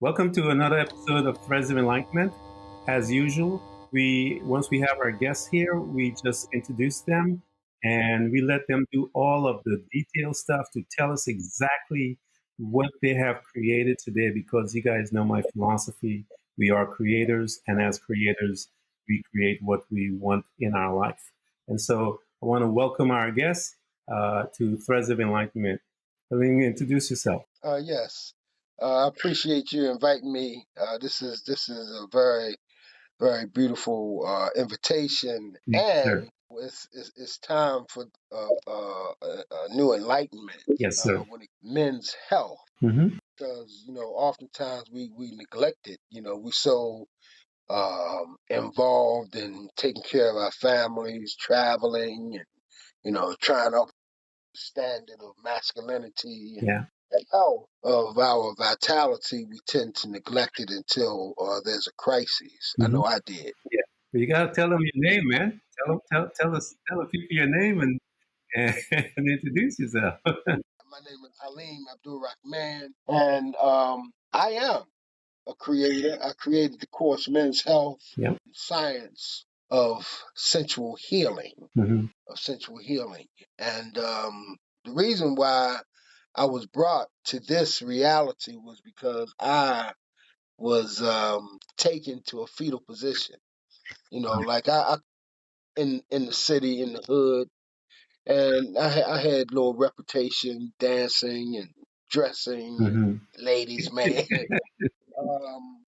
Welcome to another episode of Threads of Enlightenment. As usual, once we have our guests here, we just introduce them and we let them do all of the detailed stuff to tell us exactly what they have created today. Because you guys know my philosophy: we are creators, and as creators, we create what we want in our life. And so, I want to welcome our guests to Threads of Enlightenment. Haleem, introduce yourself. Yes, I appreciate you inviting me. This is a very beautiful invitation, Yes, sir. and it's time for a new enlightenment Yes, sir. when men's health, Mm-hmm. because oftentimes we neglect it. We so involved in taking care of our families, traveling, and trying to standard of masculinity Yeah. and health of our vitality, we tend to neglect it until there's a crisis. I Mm-hmm. know I did. Yeah. But you gotta tell them your name, man. Tell the people your name and, and introduce yourself. My name is Haleem Abdul-Rahman, and I am a creator. I created the course Men's Health Yep. Science of Sensual Healing. Mm-hmm. And the reason why I was brought to this reality was because I was taken to a fetal position. Like I in the city, in the hood, and I had little reputation dancing and dressing and Mm-hmm. ladies man.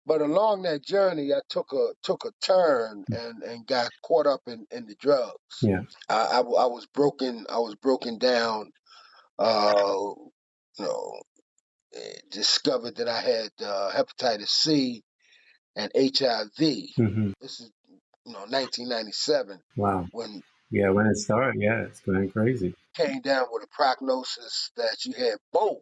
But along that journey, I took a turn and got caught up in the drugs. Yeah. I was broken. I was broken down. Uh, you know, discovered that I had hepatitis C and HIV. Mm-hmm. This is 1997 Wow. when Yeah. When it started, yeah, it's going crazy. came down with a prognosis that you had both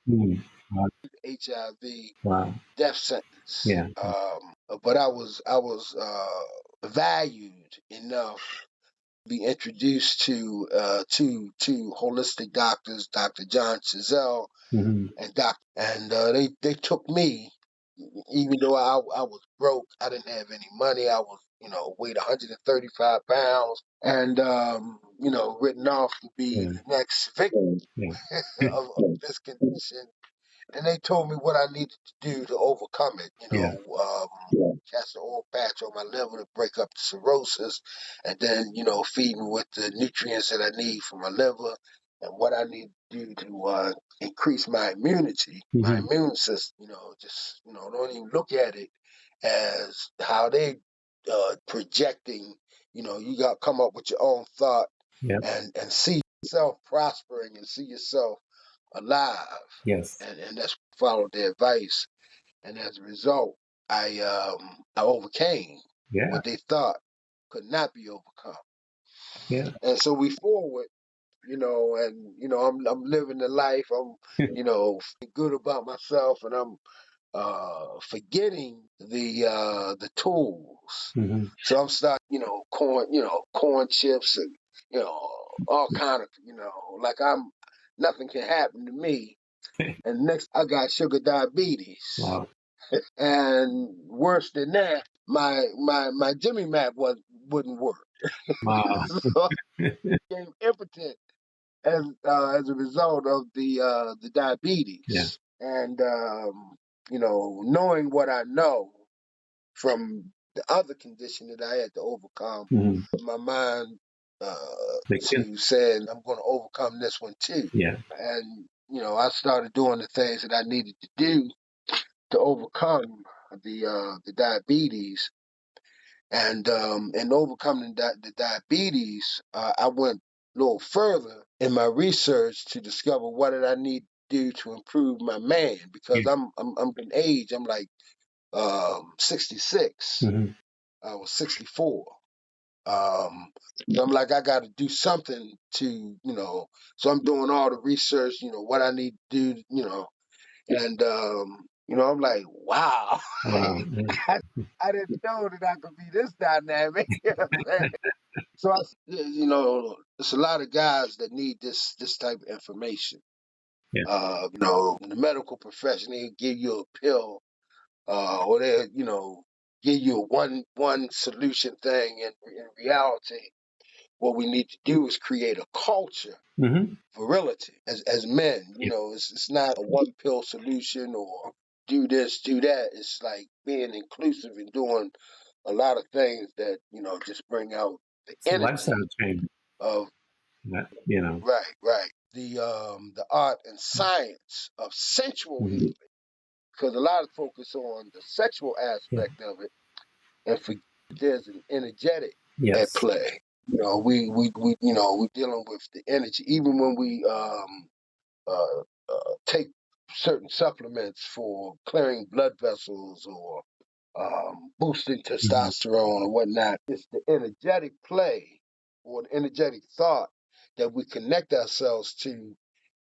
Mm. Wow. HIV, Wow. death sentence. Yeah. But I was valued enough to be introduced to holistic doctors, Dr. John Chazelle Mm-hmm. and they took me, even though I was broke. I didn't have any money. I was weighed 135 pounds, and written off to be Yeah. the next victim Yeah. of this condition. And they told me what I needed to do to overcome it. Yeah. Cast an oil patch on my liver to break up the cirrhosis, and then feed me with the nutrients that I need for my liver, and what I need to do to increase my immunity, my Mm-hmm. immune system. Just don't even look at it as how they projecting. You got to come up with your own thought Yeah. and see yourself prospering and see yourself alive, Yes. and that's followed their advice. And as a result, I overcame Yeah. what they thought could not be overcome. Yeah. And so we forward, and I'm living the life. I'm feeling good about myself, and I'm forgetting the tools. Mm-hmm. So I'm starting, corn chips and all kind of, like I'm nothing can happen to me. And next, I got sugar diabetes. Wow. And worse than that, my Jimmy map wouldn't work. Wow. So I became impotent as a result of the Yeah. diabetes. And knowing what I know from the other condition that I had to overcome, Mm-hmm. my mind Again. to saying I'm going to overcome this one too. Yeah. And I started doing the things that I needed to do to overcome the diabetes, and overcoming the diabetes, I went a little further in my research to discover what did I need to do to improve my man, because Yeah. I'm in age. I'm like 66. Mm-hmm. I was 64. So I'm like, I got to do something to So I'm doing all the research. What I need to do. And I'm like, wow, Wow. Yeah. I didn't know that I could be this dynamic. So it's a lot of guys that need this type of information. Yeah. The medical profession, they give you a pill, or they, give you a one solution thing. In reality, what we need to do is create a culture, Mm-hmm. virility, as men. Yeah. It's not a one pill solution or do this, do that. It's like being inclusive and doing a lot of things that just bring out the It's a lifestyle energy change. of That, you know. right the art and science of sensual Mm-hmm. healing, because a lot of focus on the sexual Yeah. aspect of it and forget there's an energetic at Yes. play. We dealing with the energy even when we take certain supplements for clearing blood vessels or boosting Mm-hmm. testosterone or whatnot. It's the energetic play or the energetic thought that we connect ourselves to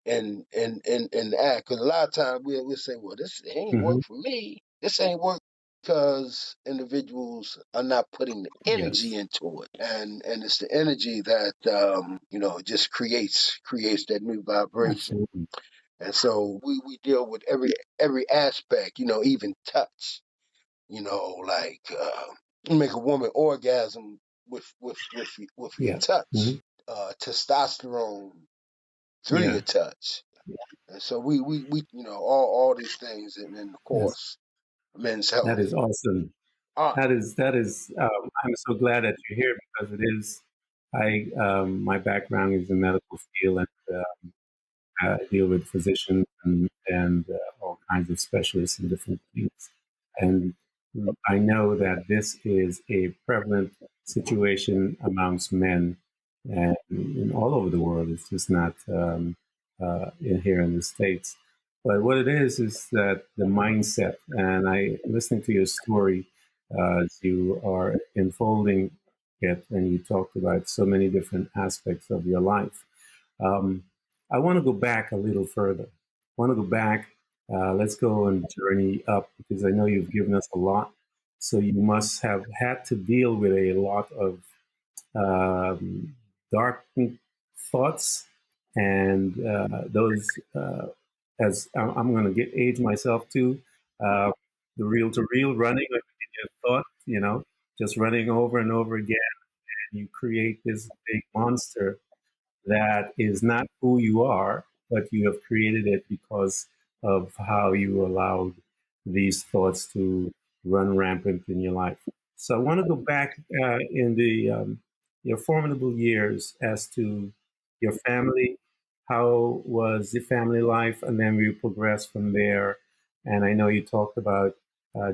and act. Because a lot of times we'll say, well, this ain't Mm-hmm. work for me. This ain't work because individuals are not putting the energy Yes. into it. And it's the energy that, just creates that new vibration. Absolutely. And so we deal with every aspect, even touch, like you make a woman orgasm with your Yes. Mm-hmm. touch, testosterone through Yeah. your touch. And so we all these things and of Yes. course men's That health. is awesome. Ah, That is. I'm so glad that you're here because it is. My background is in medical field, and I deal with physicians and all kinds of specialists in different things. And I know that this is a prevalent situation amongst men and in all over the world. It's just not in here in the States. But what it is that the mindset, and I listening to your story as you are unfolding it, and you talked about so many different aspects of your life. Um, I want to go back a little further. I want to go back. Let's go and journey up because I know you've given us a lot. So you must have had to deal with a lot of um, dark thoughts and those. As I'm going to get age myself too, uh, the real to real running like in your thought, just running over and over again, and you create this big monster that is not who you are, but you have created it because of how you allowed these thoughts to run rampant in your life. So I want to go back in your formidable years as to your family. How was the family life? And then we progress from there. And I know you talked about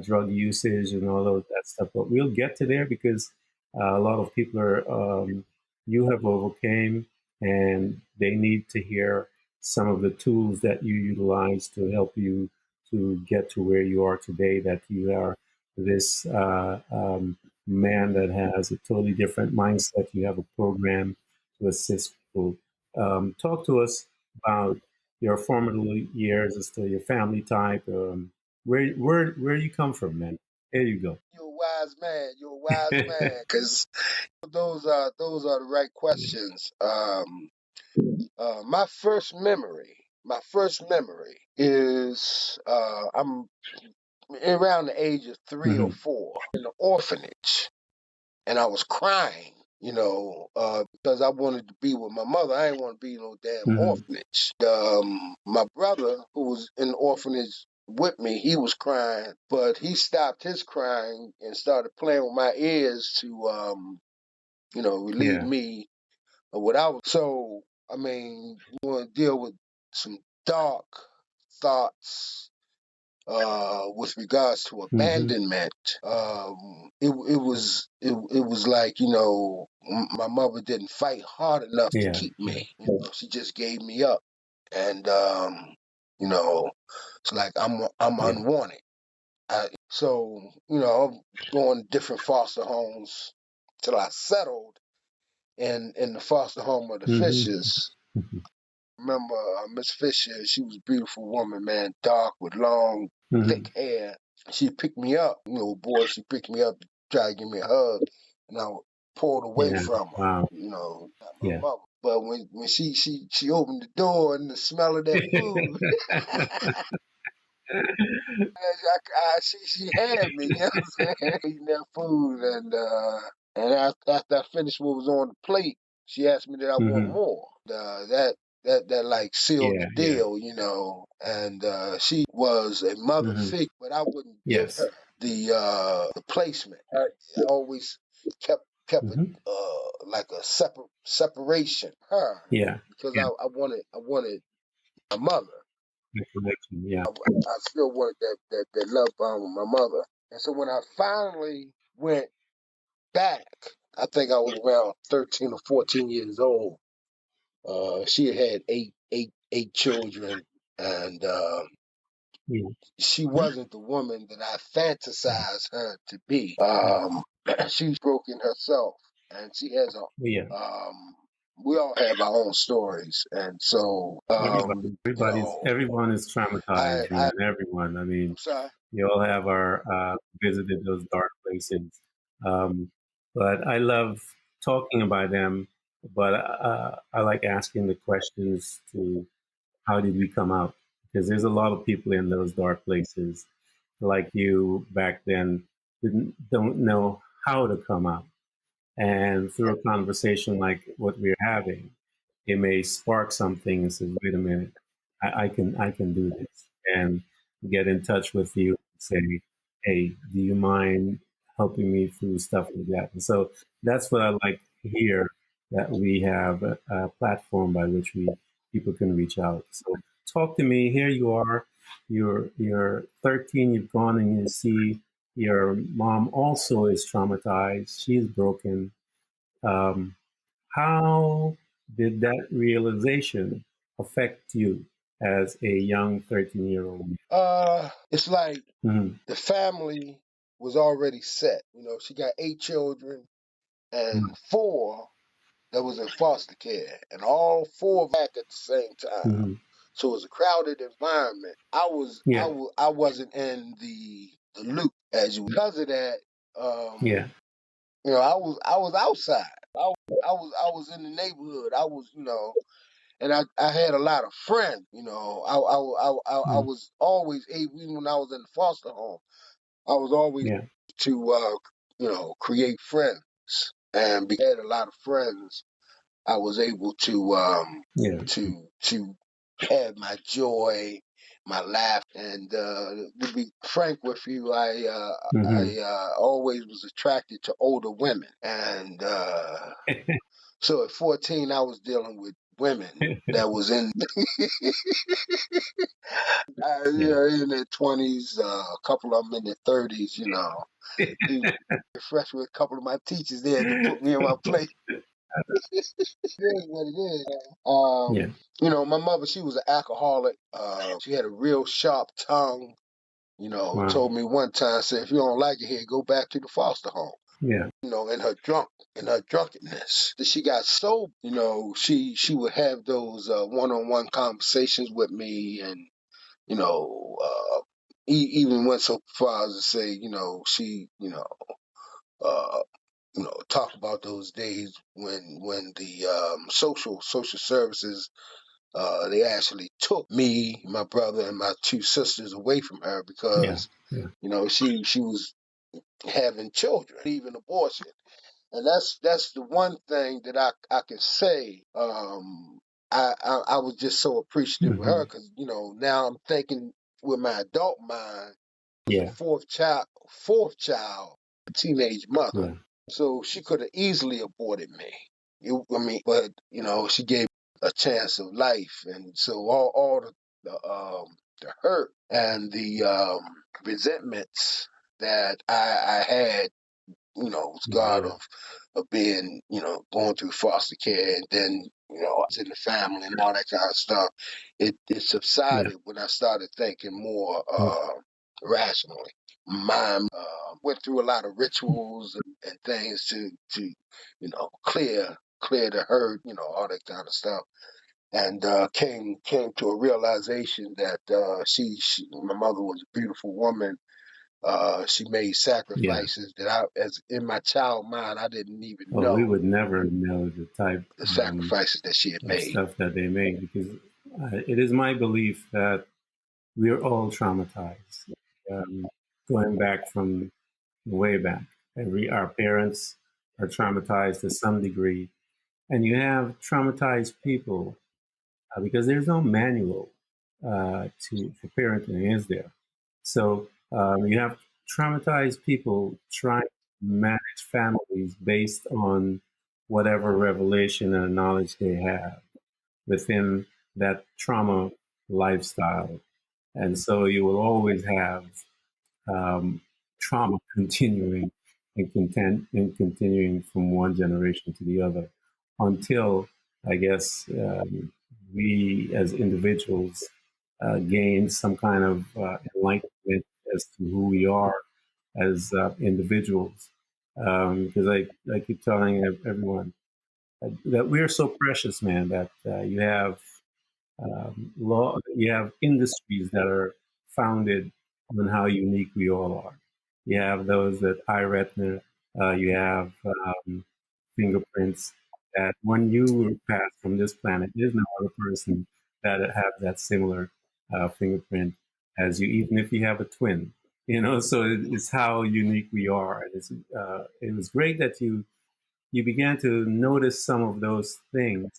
drug usage and all of that stuff, but we'll get to there because a lot of people are you have overcame and they need to hear some of the tools that you utilize to help you to get to where you are today, that you are this man that has a totally different mindset. You have a program to assist people. Talk to us about your formidable years as to your family type, where you come from, man. There you go. you're a wise man. You're a wise man because those are the right questions. My first memory is I'm around the age of three or Hmm. four in the orphanage, and I was crying, because I wanted to be with my mother. I didn't want to be in no damn Hmm. orphanage. My brother, who was in the orphanage with me, he was crying, but he stopped his crying and started playing with my ears to, relieve Yeah. me of what I was. So, I mean, you want to deal with some dark thoughts with regards to Hmm. abandonment. It was like my mother didn't fight hard enough to Yeah. keep Yeah. me. She just gave me up, and you know it's like I'm Yeah. unwanted. So I'm going to different foster homes till I settled in the foster home of the Hmm. Fishers. Remember Miss Fisher? She was a beautiful woman, man, dark with long, Hmm. thick hair. She picked me up, boy. She picked me up to try to give me a hug, and I pulled away Yeah. from her. Wow. Not my Yeah. mother. But when she opened the door and the smell of that food, she had me. You know what I'm saying? Eating that food, and after I finished what was on the plate, she asked me did I want Hmm. more. That like sealed the Yeah, yeah. deal, you know. And she was a mother Hmm. figure, but I wouldn't give Yes. her the placement. I always kept it Hmm. like a separation her Yeah, because yeah. I wanted my mother. The connection. Yeah. I still wanted that love bond with my mother. And so when I finally went back, I think I was around 13 or 14 years old. She had eight children, and Yeah. she wasn't the woman that I fantasized her to be. Yeah. She's broken herself, and she has a. Yeah. We all have our own stories, and so you know, Everyone is I traumatized, I man. Everyone. I mean, I'm sorry. we all have our visited those dark places. Um, but I love talking about them. But I like asking the questions to how did we come out? Because there's a lot of people in those dark places, like you back then, don't know how to come out. And through a conversation like what we're having, it may spark something and says, wait a minute, I can do this, and get in touch with you and say, hey, do you mind helping me through stuff like that? And so that's what I like to hear, that we have a platform by which we people can reach out. So talk to me. Here you are. You're 13. You've gone and you see your mom also is traumatized. She's broken. Um, how did that realization affect you as a young 13-year-old? It's like Mm-hmm. the family was already set. You know, she got 8 children and four that was in foster care, and all four back at the same time. Mm-hmm. So it was a crowded environment. Yeah, I wasn't in the loop as you because of that. yeah, You know, I was outside. I was in the neighborhood. I was, you know, and I had a lot of friends. You know, I mm, was always able, even when I was in the foster home, I was always yeah, to you know, create friends, and because I had a lot of friends, I was able yeah. to have my joy, my laugh, and to be frank with you, Mm-hmm. I always was attracted to older women, and so at 14, I was dealing with women that was in you Yeah. know, in their 20s, a couple of them in their 30s, you know. Even fresh with a couple of my teachers, they had to put me in my place. It is what it is. Yeah. You know, my mother, she was an alcoholic. She had a real sharp tongue. You know, Wow. told me one time, said, if you don't like it here, go back to the foster home. Yeah. You know, in her drunkenness, that she got so, you know, she would have those one-on-one conversations with me, and you know, even went so far as to say, you know, she, uh, talk about those days when the social services they actually took me, my brother, and my two sisters away from her Yeah. because Yeah. you know she was having children, even abortion, and that's the one thing that I can say. I was just so appreciative of her Mm-hmm. because you know now I'm thinking with my adult mind was a Yeah. fourth child, a teenage mother. Yeah. So she could have easily aborted me. I mean, but you know, she gave a chance of life, and so all the hurt and the resentments that I had, you know, scarred Yeah. of being, you know, going through foster care, and then you know, I was in the family and all that kind of stuff. It Yeah. subsided when I started thinking more Mm, rationally. Mine went through a lot of rituals and things to you know clear the hurt, you know, all that kind of stuff, and came to a realization that she my mother was a beautiful woman, She made Yeah. sacrifices that as in my child mind, I didn't even Well, we know would never know the type the sacrifices that she had of made. stuff that they made because it is my belief that we're all traumatized, um, going back from way back. Our parents are traumatized to some degree, and you have traumatized people because there's no manual to for parenting, is there? So you have traumatized people trying to manage families based on whatever revelation and knowledge they have within that trauma lifestyle. And so you will always have trauma continuing and continuing from one generation to the other until I guess we as individuals gain some kind of enlightenment as to who we are as individuals. Because I keep telling everyone that we're so precious, man, that you have you have industries that are founded on how unique we all are. You have those that eye retina, you have fingerprints that when you pass from this planet, there's no other person that have that similar fingerprint as you, even if you have a twin. You know, so it's how unique we are. And it was great that you began to notice some of those things.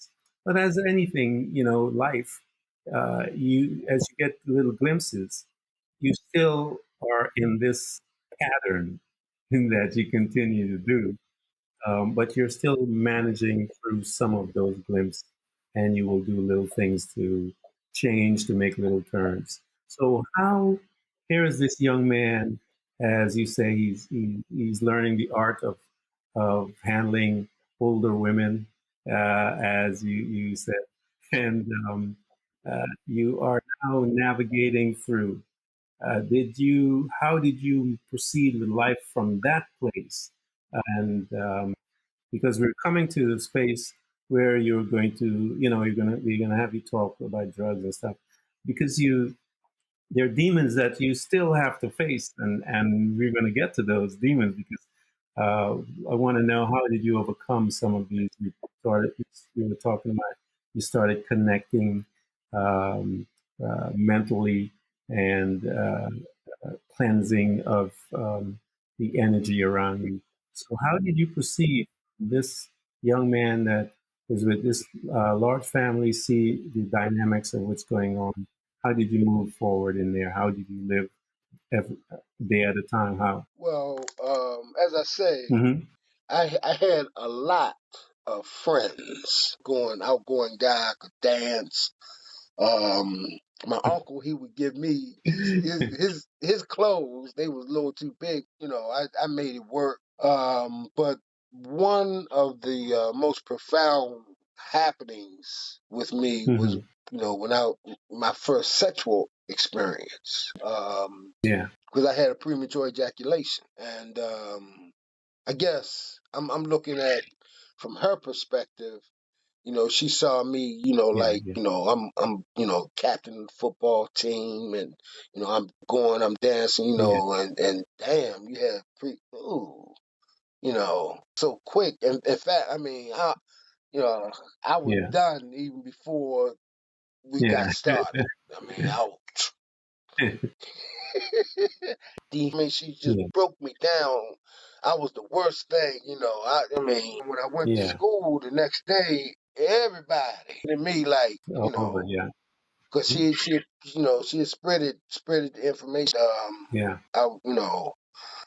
But as anything, you know, life, you as you get little glimpses, you still are in this pattern that you continue to do, but you're still managing through some of those glimpses, and you will do little things to change, to make little turns. So, how here is this young man, as you say, he's learning the art of handling older women, as you said, and you are now navigating through. Did you? How did you proceed with life from that place? And because we're coming to the space where you're going to, you know, we're gonna have you talk about drugs and stuff, because there are demons that you still have to face, and we're gonna get to those demons because I want to know how did you overcome some of these. You were talking about you started connecting um, mentally and cleansing of the energy around you. So, how did you proceed? This young man that is with this large family, see the dynamics of what's going on. How did you move forward in there? How did you live every day at a time? How? Well, as I say, Hmm. I had a lot of friends, going outgoing guy, could dance. Um, my uncle, he would give me his clothes. They was a little too big, you know. I made it work. But one of the most profound happenings with me was, Hmm. when my first sexual experience. Yeah. Because I had a premature ejaculation, and I guess I'm looking at from her perspective. She saw me, Yeah. like, Yeah. I'm, captain of the football team, and I'm dancing, Yeah. and damn, you have ooh, so quick. And in fact, I mean, you know, I was Yeah. done even before we got Yeah. started. I mean, I mean, she just Yeah. broke me down. I was the worst thing, I mean, when I went to Yeah. school the next day, everybody to me like, All over. Yeah. because she had spreaded the information. Yeah. I,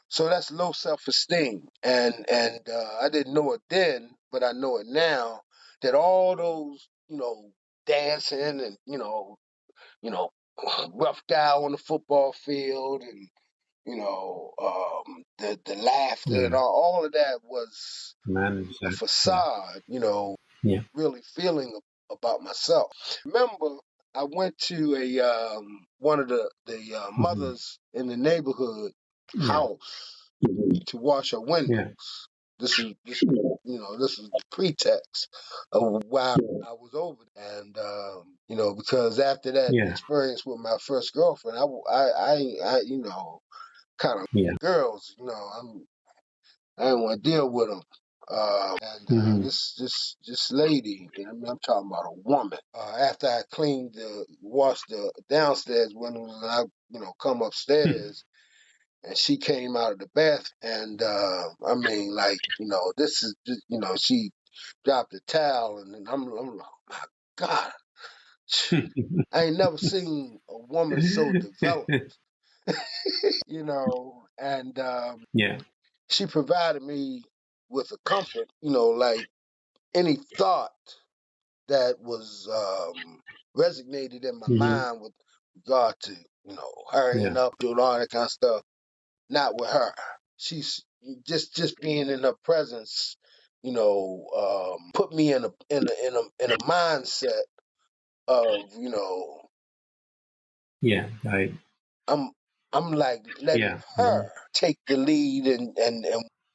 so that's low self esteem, and I didn't know it then, but I know it now. That all those, dancing and you know, rough guy on the football field, and the laughter and Yeah. all of that was Manage a that. Yeah. facade, Yeah. really feeling about myself. Remember, I went to a one of the Hmm. mothers in the neighborhood Yeah. house to wash her windows. Yeah. This is the pretext of why I was over there. And because after that Yeah. experience with my first girlfriend, I kind of Yeah. girls. I didn't want to deal with them. And Hmm. this lady, and I'm talking about a woman. After I washed the downstairs windows, and I come upstairs, and she came out of the bath, and I mean, like, this is just, she dropped the towel, and then I'm like, my God, I ain't never seen a woman so developed, and Yeah. she provided me with a comfort, like any thought that was resonated in my Hmm. mind with regard to, hurrying Yeah. up, doing all that kind of stuff. Not with her. She's just being in her presence, put me in a mindset of, Yeah. Right. I'm I'm like letting Yeah. her take the lead, and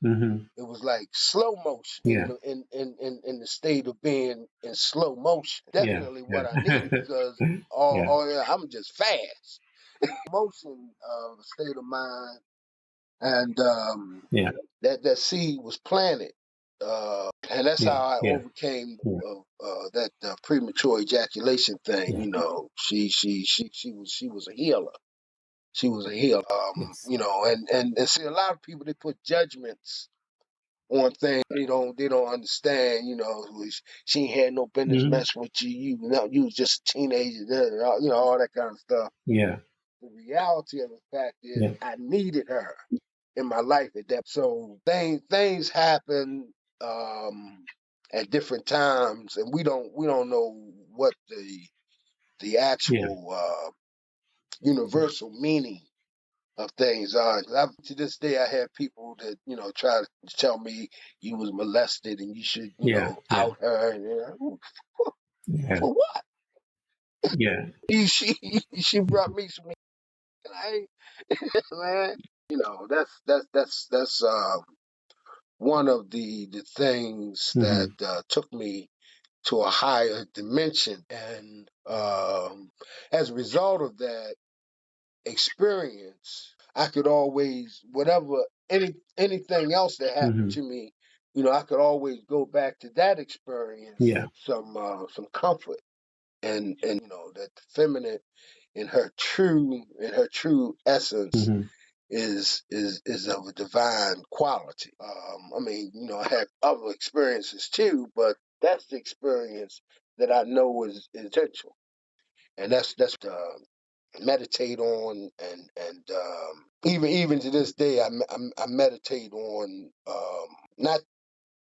Hmm. it was like slow motion Yeah. in the state of being in slow motion. Yeah. Definitely what I needed, Yeah. because Yeah. yeah, I'm just fast. Motion of a state of mind, and Yeah. that seed was planted, and that's how Yeah. I Yeah. overcame Yeah. that premature ejaculation thing. Yeah. She was a healer. She was a healer. Yes. And see, a lot of people, they put judgments on things they don't understand. She ain't had no business Hmm. messing with you. You was just a teenager. All that kind of stuff. Yeah. The reality of the fact is, Yeah. I needed her in my life at that. So things happen at different times, and we don't know what the Yeah. actual universal meaning of things are. 'Cause to this day, I have people that try to tell me you was molested and you should Yeah. Yeah. out her, and for, Yeah. for what? Yeah. She brought me some. I man, that's one of the things that Hmm. took me to a higher dimension, and as a result of that experience, I could always, whatever anything else that happened Hmm. to me, I could always go back to that experience Yeah. with some comfort, and that the feminine in her true essence Hmm. is of a divine quality. I mean, I had other experiences too, but that's the experience that I know is essential, and that's meditate on, and even to this day, I meditate on, not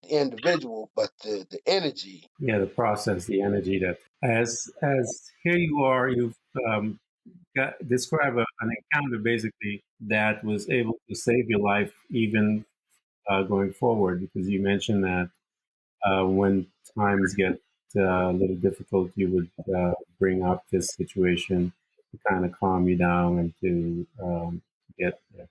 the individual, but the energy. Yeah. The process, the energy that as here you are, you've describe an encounter basically that was able to save your life even going forward, because you mentioned that when times get a little difficult, you would bring up this situation to kind of calm you down and to get there.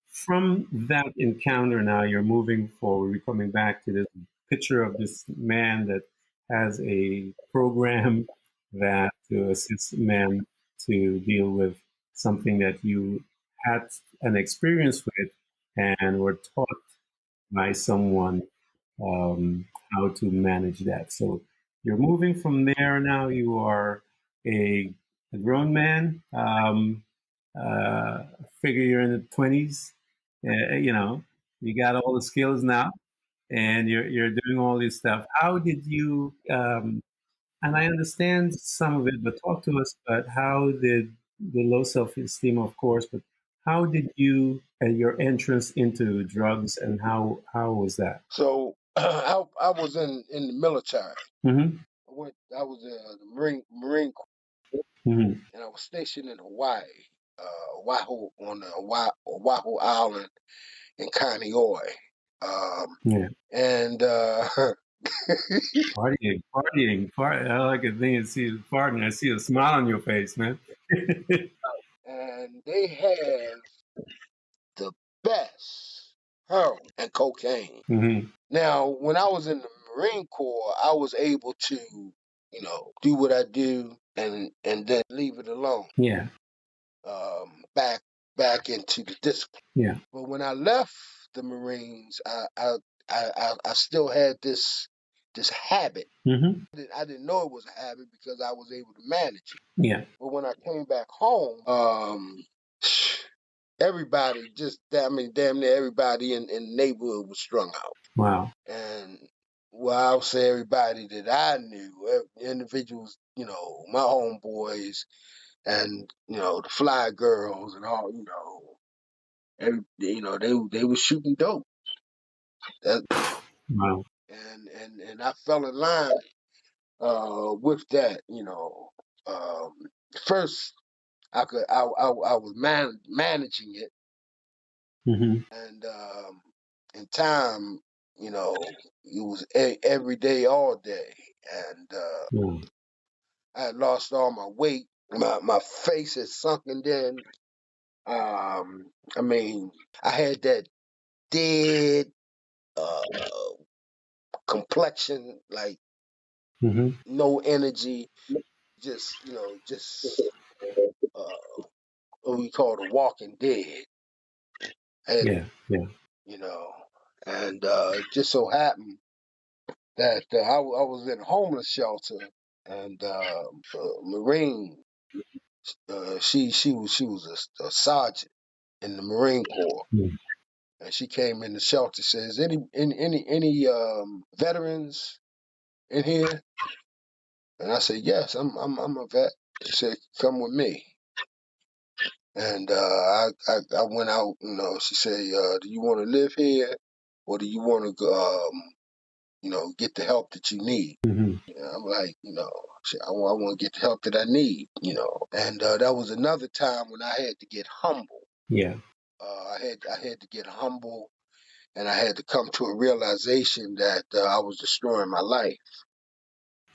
From that encounter, now you're moving forward. We're coming back to this picture of this man that has a program that to assist men to deal with something that you had an experience with and were taught by someone how to manage that. So you're moving from there now. You are a grown man. Figure you're in the 20s. You know, you got all the skills now, and you're doing all this stuff. How did you? And I understand some of it, but talk to us about how did the low self-esteem, of course, but how did you your entrance into drugs, and how was that? So I was in the military. Hmm. I was in the Marine Corps, Hmm. and I was stationed in Hawaii, Oahu, on the Oahu Island in Kaneohe. Yeah. And Partying. I like a thing and see the partying. I see a smile on your face, man. and they have the best heroin and cocaine. Hmm. Now, when I was in the Marine Corps, I was able to, do what I do, and then leave it alone. Yeah. Back back into the discipline. Yeah. But when I left the Marines, I still had this habit. Mm-hmm. I didn't know it was a habit because I was able to manage it. Yeah. But when I came back home, everybody just, I mean, damn near everybody in the neighborhood was strung out. Wow. And well, I'll say everybody that I knew, individuals, my homeboys and, the fly girls and all, they were shooting dope. That, Wow. and I fell in line with that. Um, First I was managing it, Mm-hmm. and in time, it was every day, all day, and Yeah. I had lost all my weight. My face had sunken in. I mean, I had that dead uh, complexion, like Mm-hmm. no energy, just uh, what we call the Walking Dead. I had, Yeah. Yeah. you know, and it just so happened that I was in a homeless shelter, and a Marine, she was a sergeant in the Marine Corps. Yeah. And she came in the shelter. Says, any veterans in here? And I said, yes, I'm a vet. She said, come with me. And I went out. She said, do you want to live here, or do you want to get the help that you need? Mm-hmm. I'm like, I want to get the help that I need. And that was another time when I had to get humble. Yeah. I had to get humble, and I had to come to a realization that I was destroying my life.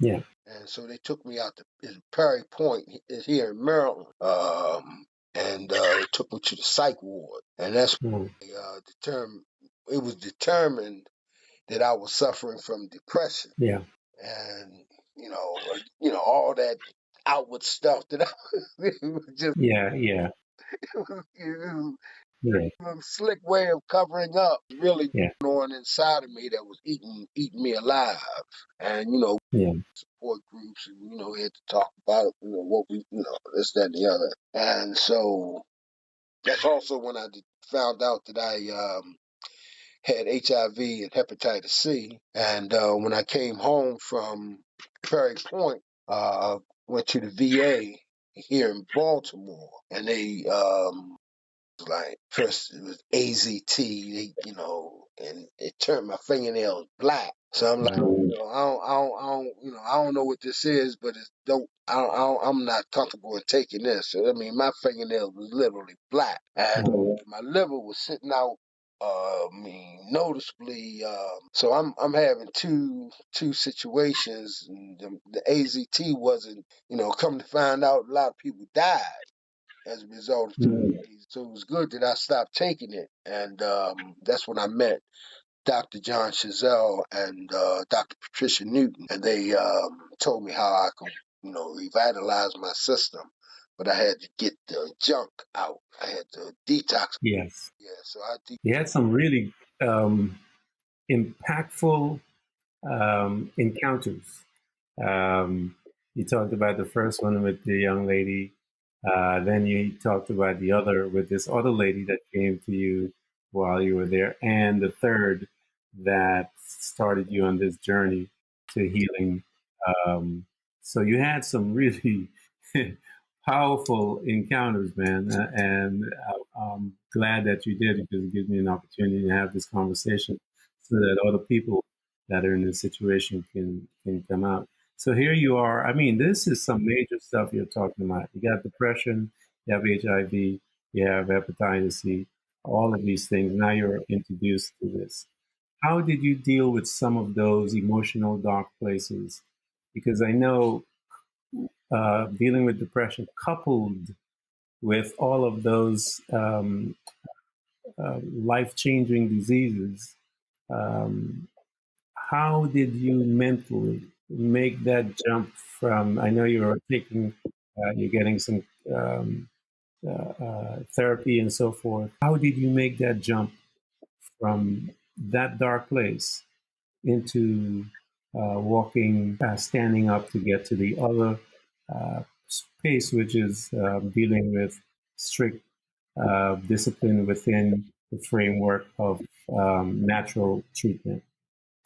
Yeah. And so they took me out to Perry Point here in Maryland, and they took me to the psych ward, and that's Mm. determined. It was determined that I was suffering from depression, Yeah. and all that outward stuff that it was just Yeah. Yeah. it was Yeah. a slick way of covering up really Yeah. going on inside of me that was eating me alive. And Yeah. support groups, and we had to talk about what we this, that, and the other. And so that's also when I found out that I had HIV and hepatitis C. And when I came home from Perry Point, went to the VA here in Baltimore, and they like first it was AZT, and it turned my fingernails black. So I'm like, Wow. I don't know what this is, but it's don't. I'm not comfortable in taking this. So, I mean, my fingernails was literally black, and Wow. my liver was sitting out. Noticeably. So I'm having two situations. And the AZT wasn't. Come to find out, a lot of people died as a result of Mm. it. So it was good that I stopped taking it, and that's when I met Dr. John Chazelle and Dr. Patricia Newton, and they told me how I could, revitalize my system. But I had to get the junk out. I had to detox. Yes. Yeah, so I You had some really impactful encounters. Um, you talked about the first one with the young lady. Then you talked about the other with this other lady that came to you while you were there, and the third that started you on this journey to healing. So you had some really powerful encounters, man, and I'm glad that you did because it gives me an opportunity to have this conversation so that other people that are in this situation can come out. So here you are. I mean, this is some major stuff you're talking about. You got depression, you have HIV, you have hepatitis C, all of these things. Now you're introduced to this. How did you deal with some of those emotional dark places? Because I know dealing with depression coupled with all of those life changing diseases, um, how did you mentally make that jump from? I know you're getting some therapy and so forth. How did you make that jump from that dark place into standing up to get to the other space, which is dealing with strict discipline within the framework of natural treatment?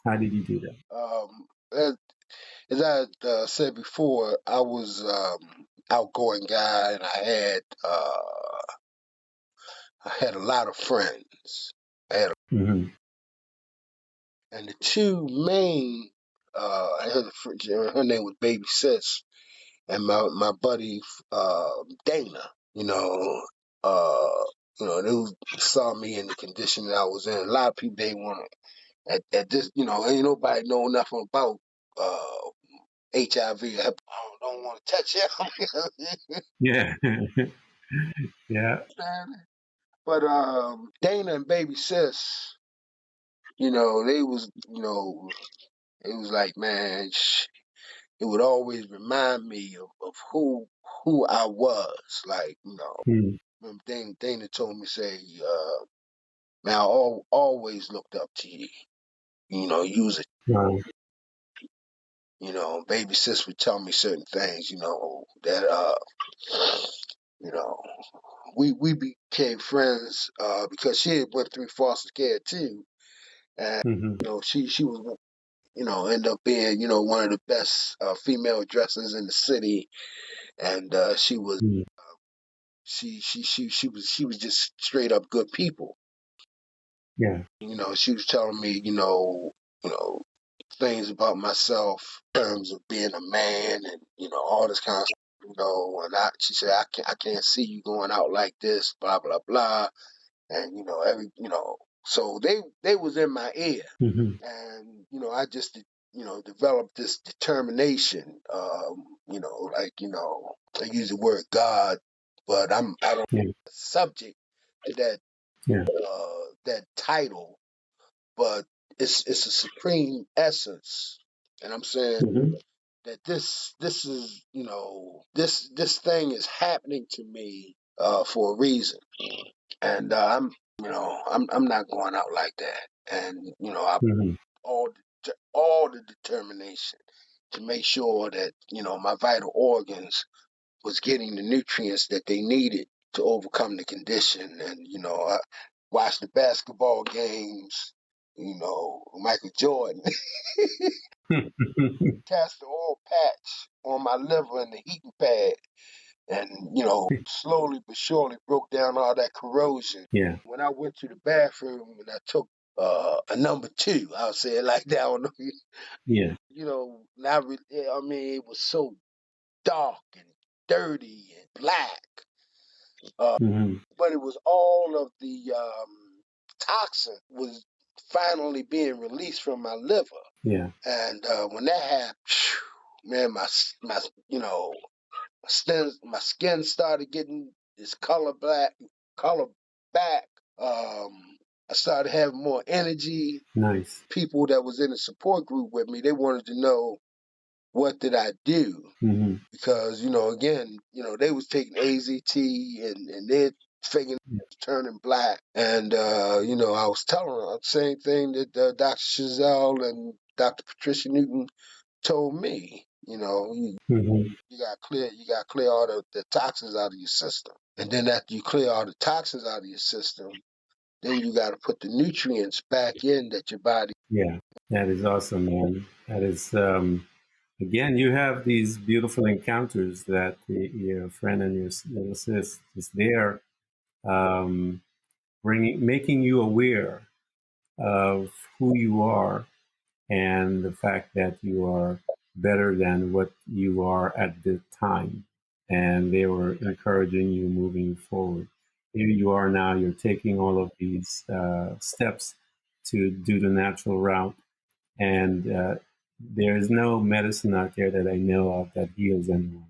How did you do that? As I said before, I was outgoing guy, and I had a lot of friends. I had, Mm-hmm. and the two main, I had a friend, her name was Baby Sis, and my buddy Dana. You know, uh, they saw me in the condition that I was in. A lot of people they want at this, ain't nobody know nothing about HIV or hep. I don't want to touch it. Yeah, yeah. But Dana and Baby Sis, they was, it was like, man, it would always remind me of who I was. Like, Mm. when Dana told me, say, man, I always looked up to you. Use it. Wow. Baby Sis would tell me certain things, that you know, we became friends because she had went through foster care too, and Mm-hmm. she was ended up being one of the best female dressers in the city, and she was Mm. she was just straight up good people. Yeah. She was telling me things about myself in terms of being a man and all this kind of stuff. And she said I can't see you going out like this, blah blah blah, and so they was in my ear, Mm-hmm. and I just developed this determination. I use the word God, but I don't Yeah. subject to Yeah. that title, but it's a supreme essence, and I'm saying Mm-hmm. that this is this thing is happening to me for a reason, and I'm not going out like that, and I Mm-hmm. all the determination to make sure that my vital organs was getting the nutrients that they needed to overcome the condition. And I watched the basketball games. Michael Jordan cast the oil patch on my liver and the heating pad, and slowly but surely broke down all that corrosion. Yeah. When I went to the bathroom and I took a number two, I'll say it like that. I don't know. Yeah. I mean, it was so dark and dirty and black. Uh, Mm-hmm. but it was all of the toxin was finally being released from my liver. Yeah. And when that happened, man, my my skin started getting this color back. I started having more energy. Nice. People that was in the support group with me, they wanted to know what did I do, Mm-hmm. because again, they was taking AZT and their fingernails Yeah. turning black, and I was telling them the same thing that Dr. Chazelle and Dr. Patricia Newton told me. Mm-hmm. You got to clear all the toxins out of your system, and then after you clear all the toxins out of your system, then you got to put the nutrients back in that your body. Yeah. That is awesome, man. That is again. You have these beautiful encounters that your friend and your sis is there, um, making you aware of who you are and the fact that you are better than what you are at the time. And they were encouraging you moving forward. Here you are now, you're taking all of these steps to do the natural route. And there is no medicine out there that I know of that heals anyone.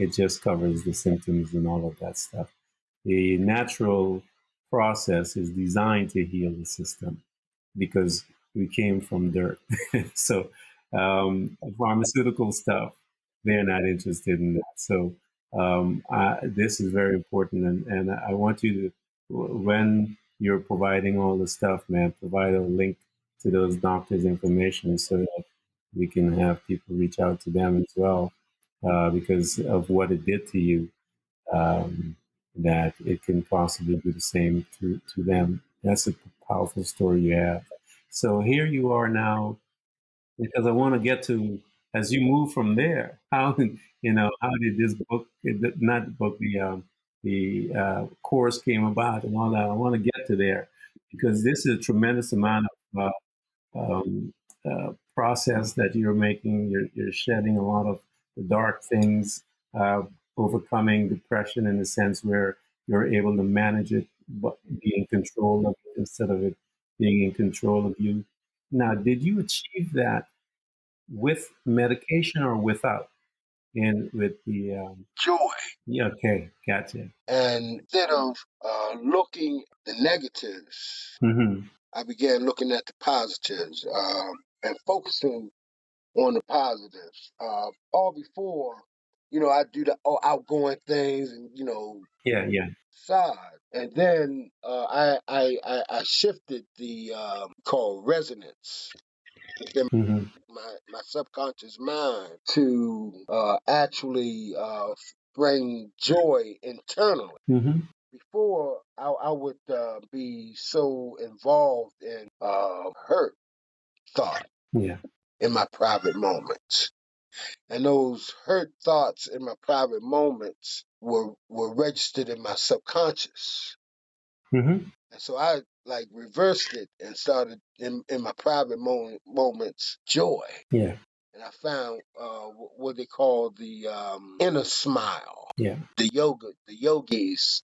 It just covers the symptoms and all of that stuff. The natural process is designed to heal the system because we came from dirt. So pharmaceutical stuff, they're not interested in that. So This is very important, and I want you to, when you're providing all the stuff, man, provide a link to those doctors' information so that we can have people reach out to them as well, because of what it did to you, that it can possibly do the same to them. That's a powerful story you have. So here you are now, because I want to get to, as you move from there, how how did this book, not book, the course came about and all that. I want to get to there because this is a tremendous amount of process that you're making. You're shedding a lot of the dark things, uh, overcoming depression in a sense where you're able to manage it, but be in control of it instead of it being in control of you. Now, did you achieve that with medication or without? And with the Joy. yeah, okay, gotcha. And instead of looking at the negatives, Hmm. I began looking at the positives and focusing on the positives. All before, I do the outgoing things and Yeah, yeah. side, and then I shifted the called resonance within Hmm. my subconscious mind to actually bring joy internally. Hmm. Before, I would be so involved in hurt thought Yeah. in my private moments. And those hurt thoughts in my private moments were registered in my subconscious. Hmm. And so I like reversed it and started in my private moments joy. Yeah. And I found what they call the inner smile. Yeah. The yogis,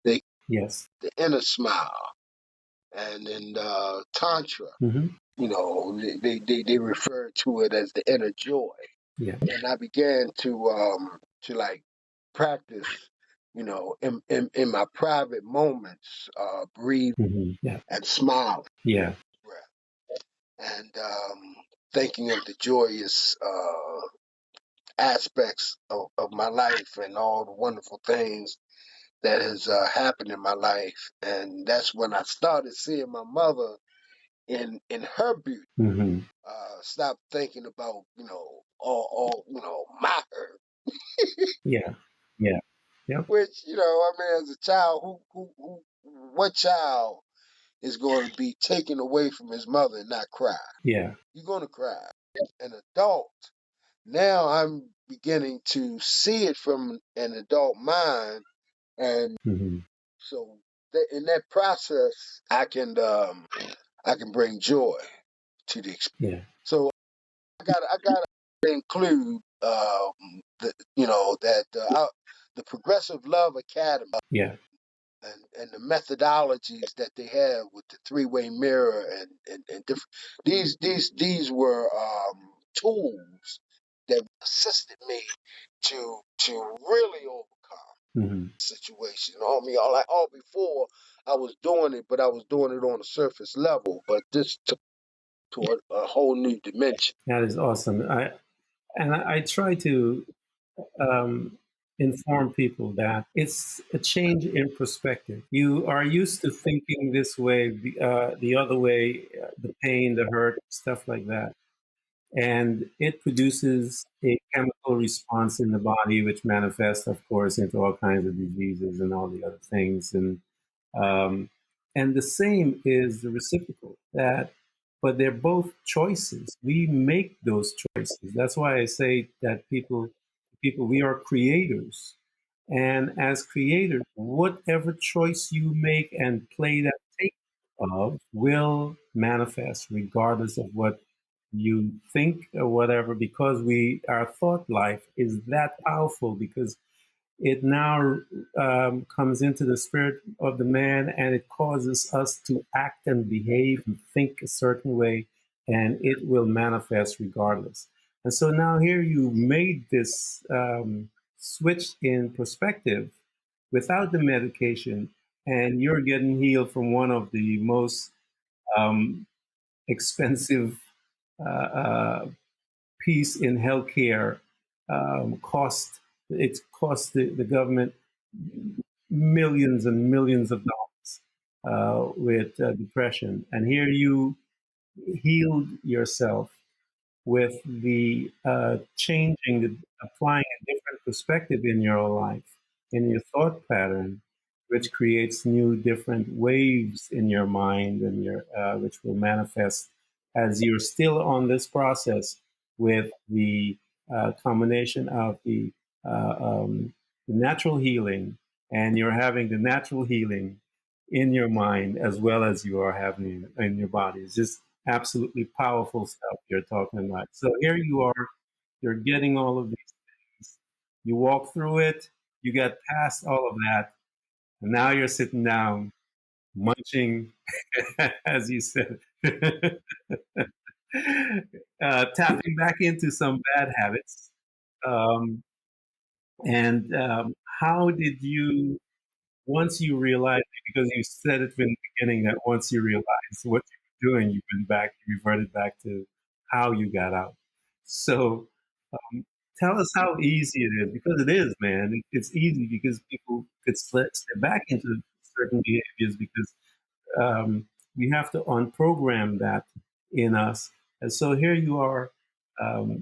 they Yes. the inner smile. And in Tantra, Hmm. they refer to it as the inner joy. Yeah. And I began to like practice, in my private moments, breathe Hmm. Yeah. and smile, Yeah. breath, and thinking of the joyous aspects of my life and all the wonderful things that has happened in my life. And that's when I started seeing my mother in her beauty. Hmm. Stop thinking about all my hurt. Yeah. Yeah. Yep. Which, I mean, as a child, what child is going to be taken away from his mother and not cry? Yeah. You're going to cry. An adult, now I'm beginning to see it from an adult mind, and Hmm. so in that process, I can bring joy to the experience. Yeah. So I got to include the Progressive Love Academy Yeah. and the methodologies that they have with the three-way mirror and different these were tools that assisted me to really overcome Hmm. the situation. I mean, all before I was doing it, but I was doing it on a surface level. But this took to a whole new dimension. That is awesome. I try to um, inform people that it's a change in perspective. You are used to thinking this way, the other way, the pain, the hurt, stuff like that. And it produces a chemical response in the body, which manifests, of course, into all kinds of diseases and all the other things. Um, and the same is the reciprocal. But they're both choices. We make those choices. That's why I say that we are creators, and as creators, whatever choice you make and play that tape of will manifest, regardless of what you think or whatever. Because our thought life is that powerful. Because it now comes into the spirit of the man, and it causes us to act and behave and think a certain way, and it will manifest regardless. And so now here you made this switch in perspective without the medication, and you're getting healed from one of the most um, expensive uh, piece in healthcare cost It's cost the government millions and millions of dollars with depression. And here you healed yourself with the changing, applying a different perspective in your life, in your thought pattern, which creates new, different waves in your mind, and which will manifest as you're still on this process with the combination of the natural healing, and you're having the natural healing in your mind as well as you are having in your body. It's just absolutely powerful stuff you're talking about. So here you are, you're getting all of these things. You walk through it, you get past all of that, and now you're sitting down, munching, as you said, tapping back into some bad habits. Um, and how did you, once you realized, because you said it in the beginning that once you realized what you were doing, you reverted back to how you got out. So tell us how easy it is, because it is, man. It's easy because people could step back into certain behaviors because we have to unprogram that in us. And so here you are.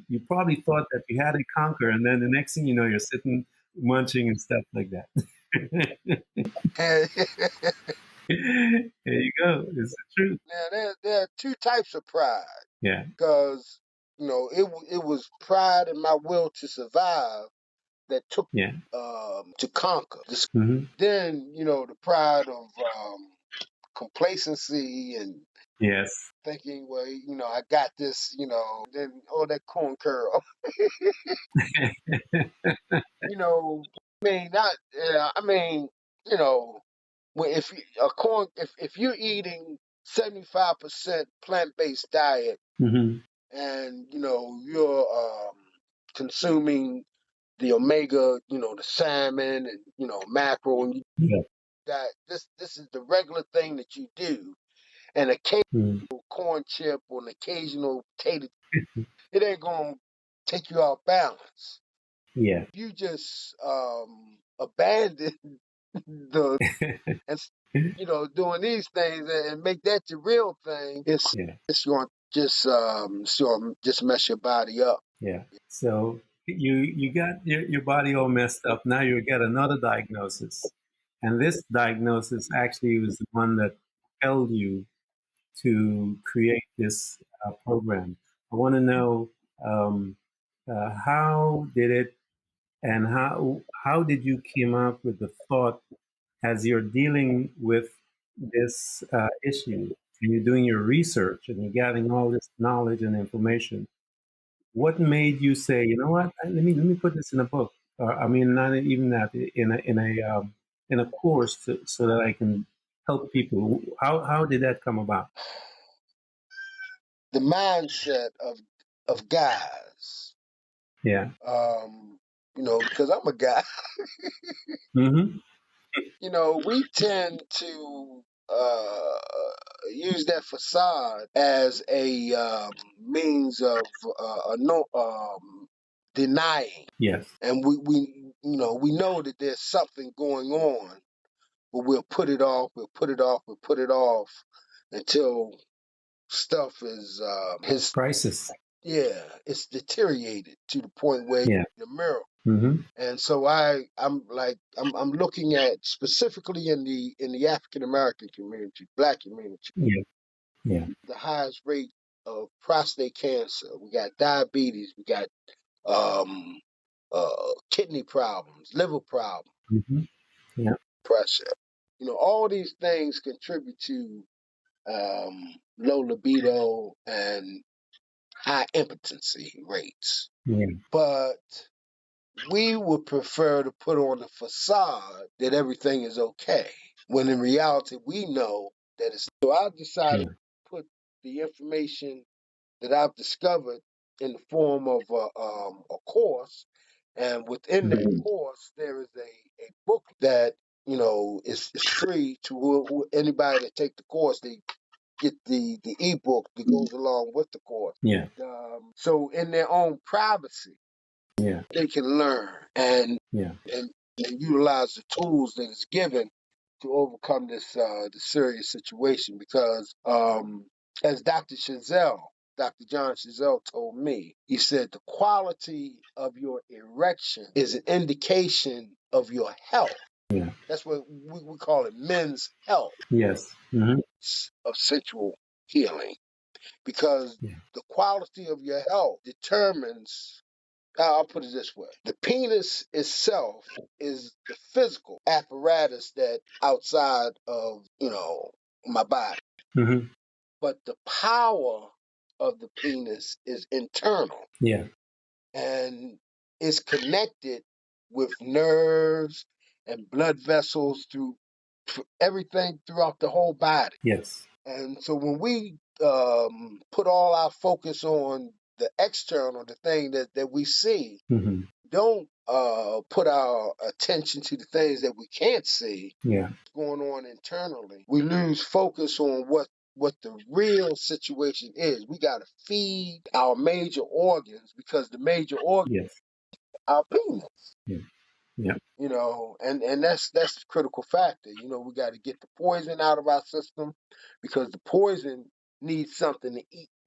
You probably thought that you had it conquered, and then the next thing you know, you're sitting munching and stuff like that. And There you go. It's the truth. now there are two types of pride, Yeah. because it was pride in my will to survive that took Yeah. to conquer. Hmm. Then the pride of complacency and Yes. thinking, well, I got this, then that corn curl. I mean, not. I mean, you know, if if you're eating 75% plant-based diet, Hmm. and you're consuming the omega, the salmon and mackerel, and you Yeah. got this is the regular thing that you do, and occasional Mm. corn chip or an occasional potato, it ain't gonna take you off balance. Yeah. You just abandon the and doing these things and make that your real thing. Yeah. It's going to just mess your body up. Yeah. So you got your body all messed up. Now you get another diagnosis, and this diagnosis actually was the one that propelled you to create this program. I want to know how did it, and how did you came up with the thought as you're dealing with this issue and you're doing your research and you're gathering all this knowledge and information. What made you say, you know what? Let me put this in a book, or I mean, not even that, in a course, so that I can help people. How did that come about? The mindset of guys, Yeah. because I'm a guy. Mm-hmm. We tend to use that facade as a means of no denying, Yes. and we know that there's something going on, but we'll put it off, we'll put it off until stuff is his Crisis. yeah, it's deteriorated to the point where Yeah. the mirror. Mm-hmm. And so I'm looking at specifically in the African American community, Black community, Yeah. Yeah. the highest rate of prostate cancer. We got diabetes. We got kidney problems, liver problems, Mm-hmm. Yeah. pressure. All these things contribute to low libido and high impotency rates. Yeah. But we would prefer to put on the facade that everything is okay, when in reality we know that it's. So I decided Yeah. to put the information that I've discovered in the form of a course, and within that Mm-hmm. course there is a book that is free to anybody that take the course. They get the ebook that goes along with the course. Yeah. So in their own privacy, Yeah. they can learn Yeah. and utilize the tools that is given to overcome this serious situation. Because as Dr. John Chazelle told me, he said the quality of your erection is an indication of your health. Yeah. That's what we call it, men's health Yes. Mm-hmm. of sensual healing. Because Yeah. the quality of your health determines, I'll put it this way: the penis itself is the physical apparatus that outside of, my body. Mm-hmm. But the power of the penis is internal, Yeah. and it's connected with nerves and blood vessels through everything throughout the whole body. Yes. And so when we put all our focus on the external, the thing that we see, Mm-hmm. don't put our attention to the things that we can't see, Yeah. what's going on internally, we lose focus on what the real situation is. We got to feed our major organs, because the major organ Yes. is our penis. Yeah. Yeah. And that's the critical factor. We got to get the poison out of our system, because the poison needs something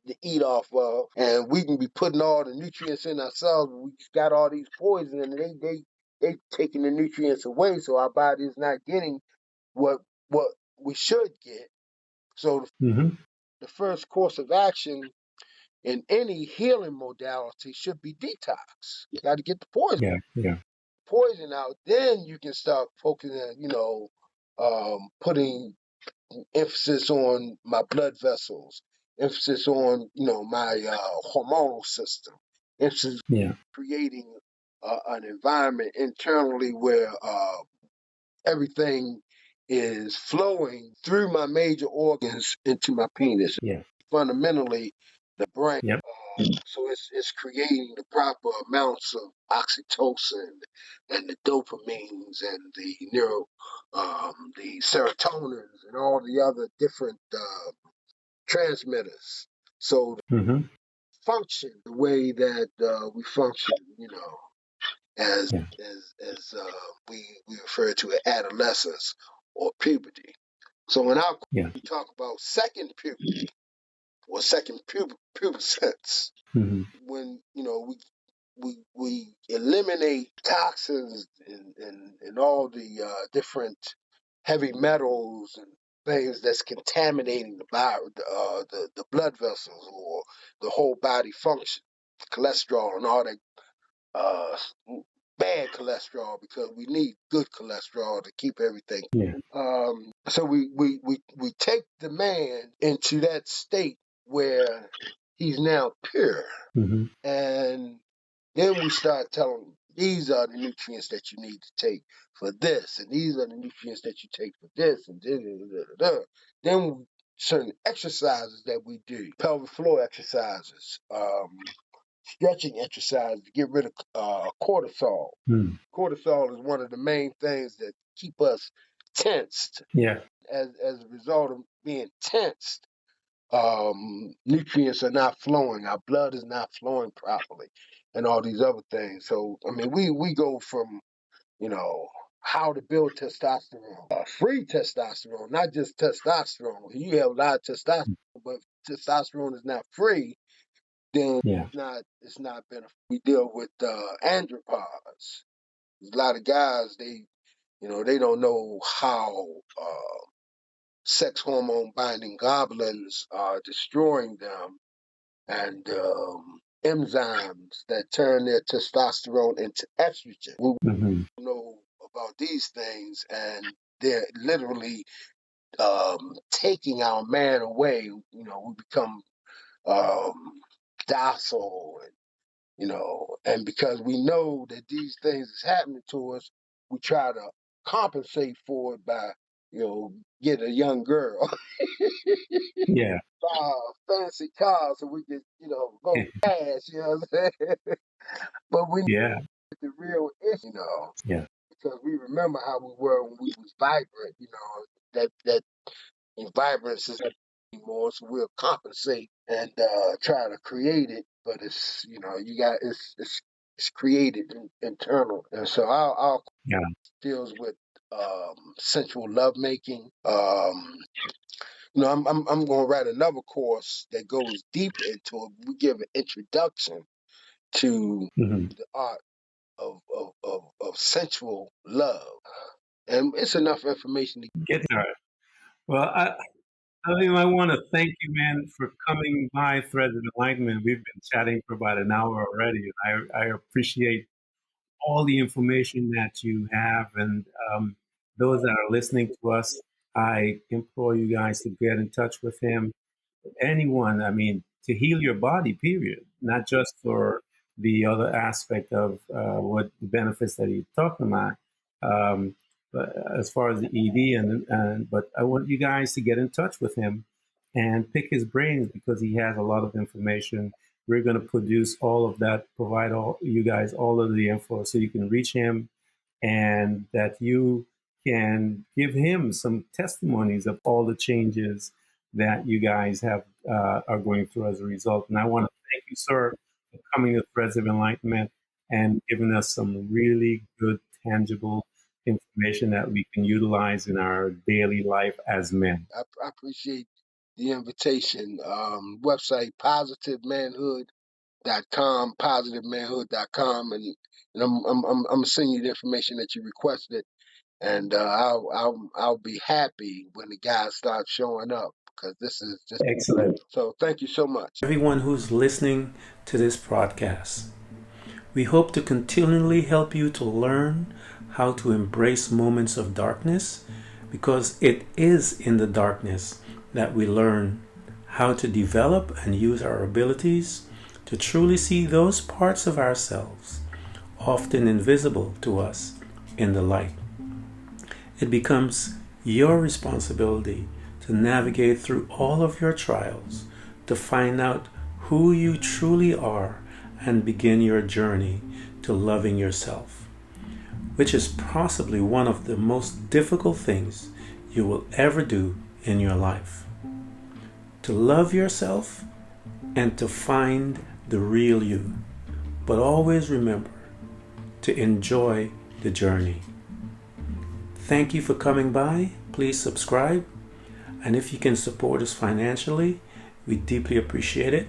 to eat off of, and we can be putting all the nutrients in ourselves, but we just got all these poison, and they taking the nutrients away, so our body is not getting what what we should get. So Mm-hmm. the first course of action in any healing modality should be detox. You got to get the Yeah. Yeah. poison out, then you can start focusing, putting emphasis on my blood vessels, emphasis on, my hormonal system, emphasis Yeah. creating an environment internally where everything is flowing through my major organs into my penis. Yeah. Fundamentally, the brain. Yep. So it's creating the proper amounts of oxytocin and the dopamines and the serotonins and all the other different transmitters. So Mm-hmm. function the way that we function, as Yeah. we refer to as adolescence or puberty. So in our Yeah. we talk about second puberty or second pubescence, Mm-hmm. when we eliminate toxins and all the different heavy metals and things that's contaminating the blood vessels or the whole body function, cholesterol and all that uh, bad cholesterol, because we need good cholesterol to keep everything. Yeah. So we take the man into that state where he's now pure, Mm-hmm. and then we start telling him, these are the nutrients that you need to take for this, and these are the nutrients that you take for this, and da, da, da, da, da. Then certain exercises that we do, pelvic floor exercises, stretching exercises to get rid of cortisol. Mm. Cortisol is one of the main things that keep us tensed. Yeah. As a result of being tensed, nutrients are not flowing, our blood is not flowing properly, and all these other things. So I mean, we go from, how to build testosterone, free testosterone, not just testosterone. You have a lot of testosterone, but testosterone is not free, then Yeah. it's not beneficial. We deal with andropods. There's a lot of guys, they don't know how sex hormone binding goblins are destroying them, and enzymes that turn their testosterone into estrogen. We Mm-hmm. know about these things, and they're literally taking our man away. We become um, docile, and because we know that these things is happening to us, we try to compensate for it by, get a young girl, Yeah. buy a fancy car so we can, go fast, you know what I'm saying? But we know Yeah. the real issue, Yeah. because we remember how we were when we was vibrant, that vibrance is not anymore, so we'll compensate and try to create it, but it's, you got it's It's created internal. And so our Yeah. deals with sensual lovemaking. I'm going to write another course that goes deeper into it. We give an introduction to Hmm. the art of sensual love, and it's enough information to. Get started. Well, I want to thank you, man, for coming by Threads of Enlightenment. We've been chatting for about an hour already, and I appreciate all the information that you have. And those that are listening to us, I implore you guys to get in touch with him. Anyone, I mean, to heal your body, period, not just for the other aspect of what the benefits that he's talking about. But as far as the ED, but I want you guys to get in touch with him and pick his brains because he has a lot of information. We're going to produce all of that, provide all you guys all of the info so you can reach him and that you can give him some testimonies of all the changes that you guys have are going through as a result. And I want to thank you, sir, for coming to Threads of Enlightenment and giving us some really good, tangible information that we can utilize in our daily life as men. I appreciate the invitation. Website positivemanhood.com, positivemanhood.com, and I'm sending you the information that you requested, and I'll be happy when the guys start showing up because this is just Excellent. so. Thank you so much. Everyone who's listening to this podcast. We hope to continually help you to learn how to embrace moments of darkness because it is in the darkness that we learn how to develop and use our abilities to truly see those parts of ourselves, often invisible to us, in the light. It becomes your responsibility to navigate through all of your trials to find out who you truly are and begin your journey to loving yourself, which is possibly one of the most difficult things you will ever do in your life. To love yourself and to find the real you, but always remember to enjoy the journey. Thank you for coming by. Please subscribe, and if you can support us financially, we deeply appreciate it.